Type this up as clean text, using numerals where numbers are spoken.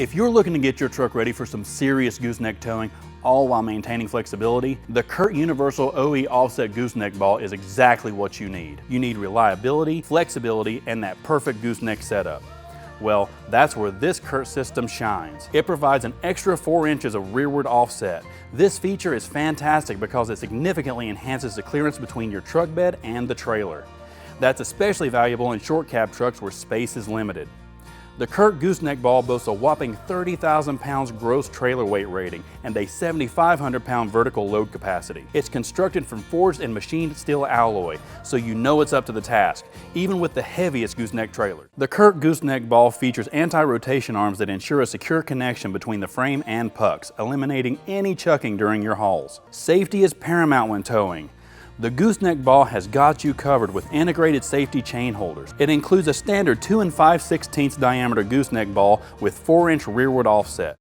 If you're looking to get your truck ready for some serious gooseneck towing, all while maintaining flexibility, the Curt Universal OE Offset Gooseneck Ball is exactly what you need. You need reliability, flexibility, and that perfect gooseneck setup. Well, that's where this Curt system shines. It provides an extra 4 inches of rearward offset. This feature is fantastic because it significantly enhances the clearance between your truck bed and the trailer. That's especially valuable in short cab trucks where space is limited. The Curt Gooseneck Ball boasts a whopping 30,000 pounds gross trailer weight rating and a 7,500 pound vertical load capacity. It's constructed from forged and machined steel alloy, so you know it's up to the task, even with the heaviest gooseneck trailer. The Curt Gooseneck Ball features anti-rotation arms that ensure a secure connection between the frame and pucks, eliminating any chucking during your hauls. Safety is paramount when towing. The Gooseneck Ball has got you covered with integrated safety chain holders. It includes a standard 2 5/16 diameter gooseneck ball with 4 inch rearward offset.